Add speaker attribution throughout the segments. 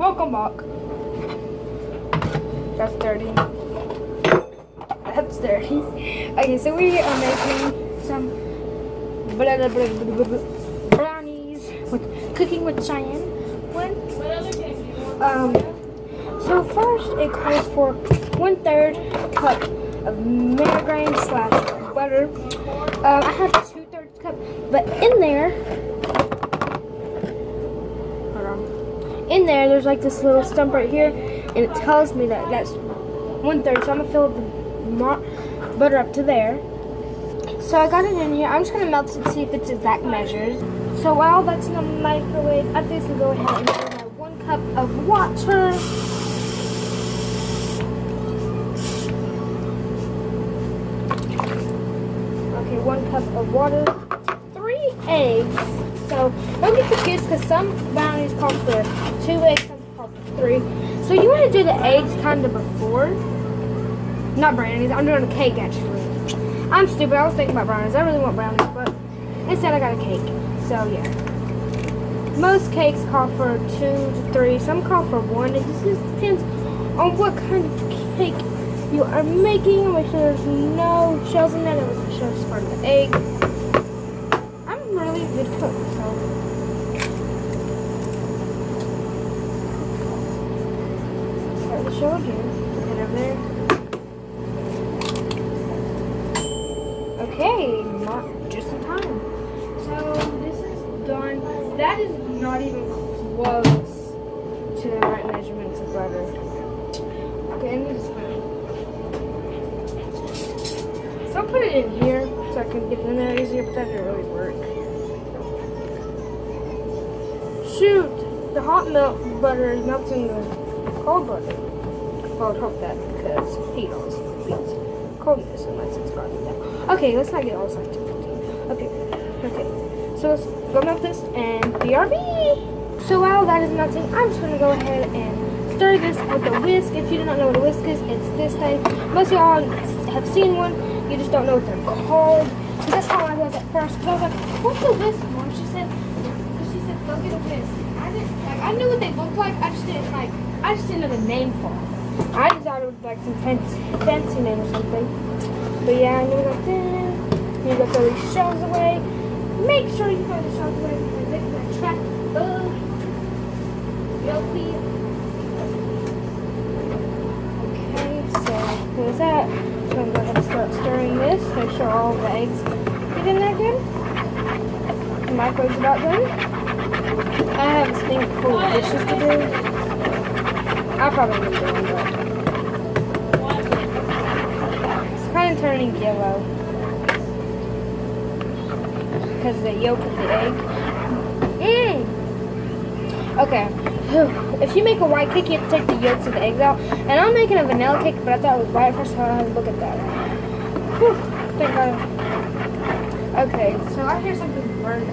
Speaker 1: Welcome back. That's dirty. That's dirty. Okay, so we are making some brownies with cooking with Cheyenne. So first it calls for 1/3 cup of margarine / butter. I have 2/3 cup, but in there there's like this little stump right here, and it tells me that that's 1/3. So I'm gonna fill the butter up to there. So I got it in here. I'm just gonna melt it and see if it's exact measures. So while that's in the microwave, I'm just gonna go ahead and pour my 1 cup of water. Okay, 1 cup of water. 3 eggs. So don't get confused because some brownies call for 2 eggs, some call for 3. So you want to do the eggs kind of before. Not brownies. I'm doing a cake actually. I'm stupid. I was thinking about brownies. I really want brownies, but instead I got a cake. So yeah. Most cakes call for 2 to 3. Some call for 1. It just depends on what kind of cake you are making. Make sure there's no shells in there. That was the shell's part of the egg. I'm really a good cook, so. I showed you. Put it over there. Okay, not just in time. So this is done. That is not even close to the right measurements of butter. Okay, I need a spoon. So I'll put it in here so I can get it in there easier, but that didn't really work. Shoot! The hot milk butter is melting the cold butter. Well, I would hope that because heat always beats coldness unless it's gotten down. Okay, let's not get all excited. Okay. So let's go melt this and BRB. So while that is melting, I'm just gonna go ahead and stir this with a whisk. If you do not know what a whisk is, it's this thing. Most of y'all have seen one. You just don't know what they're called. So that's how I was at first. Cause I was like, "What's a whisk, Mom?" She said, "Go get a whisk." I knew what they looked like. I just didn't know the name for them. I just thought it was like some fancy name or something. But yeah, I knew it like that. You go throw these shells away. Make sure you throw the shells away because they're going to attract bugs. Filthy. Okay, so there's that. So I'm going to go ahead and start stirring this. Make sure all the eggs get in there good. The microwave's about done. I have a sink full of dishes to do. I'll probably need one, but it's kind of turning yellow because of the yolk of the egg. Okay, if you make a white cake, you have to take the yolks of the eggs out. And I'm making a vanilla cake, but I thought it was white first, so I had to look at that. Whew, thank God. Okay, so I hear something burning.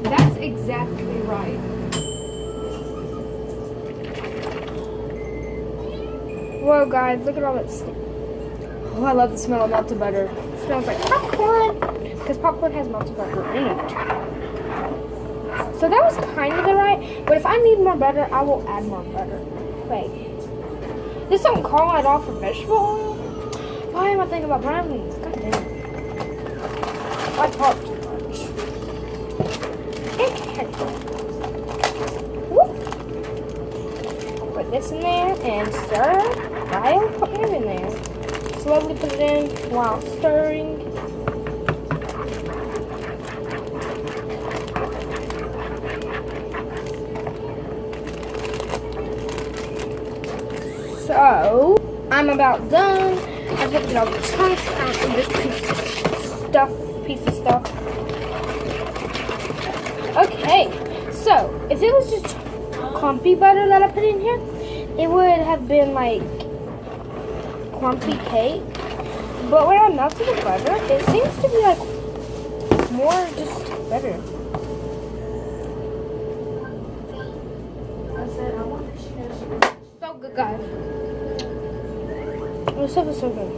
Speaker 1: That's exactly right. Whoa, guys, look at all that stuff. Oh, I love the smell of melted butter. It smells like popcorn, because popcorn has melted butter in it. So that was kind of the right, but if I need more butter, I will add more butter. Wait. This don't call at all for vegetable oil? Why am I thinking about brownies? God damn it. I talk too much. Put this in there and stir while putting it in there. Slowly put it in while stirring. So I'm about done. I just get all the chunks out of this piece of stuff. Okay, so if it was just clumpy butter that I put in here, it would have been like clumpy cake. But when I melted the butter, it seems to be like more just better. I said I want to share. So good, guys. This stuff is so good.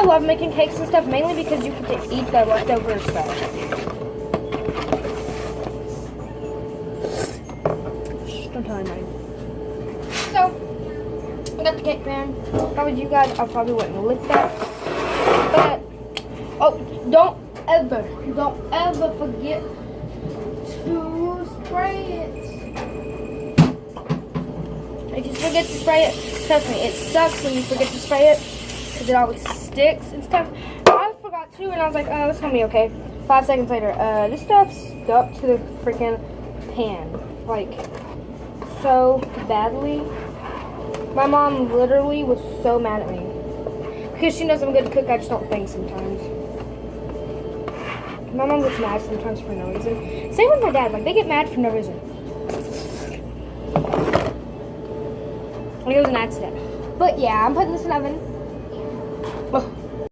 Speaker 1: love making cakes and stuff, mainly because you get to eat the leftover stuff. Shh, don't tell anybody. So, I got the cake pan. If I was you guys, I probably wouldn't lick that. But, oh, don't ever forget to spray it. If you forget to spray it, trust me, it sucks when you forget to spray it because it always sticks and stuff. I forgot to, and I was like, oh, it's gonna be okay. 5 seconds later, this stuff stuck to the freaking pan, like, so badly. My mom literally was so mad at me because she knows I'm good to cook. I just don't think sometimes. My mom gets mad sometimes for no reason. Same with my dad. Like, they get mad for no reason. Like, it was an accident. But yeah, I'm putting this in the oven. Oh.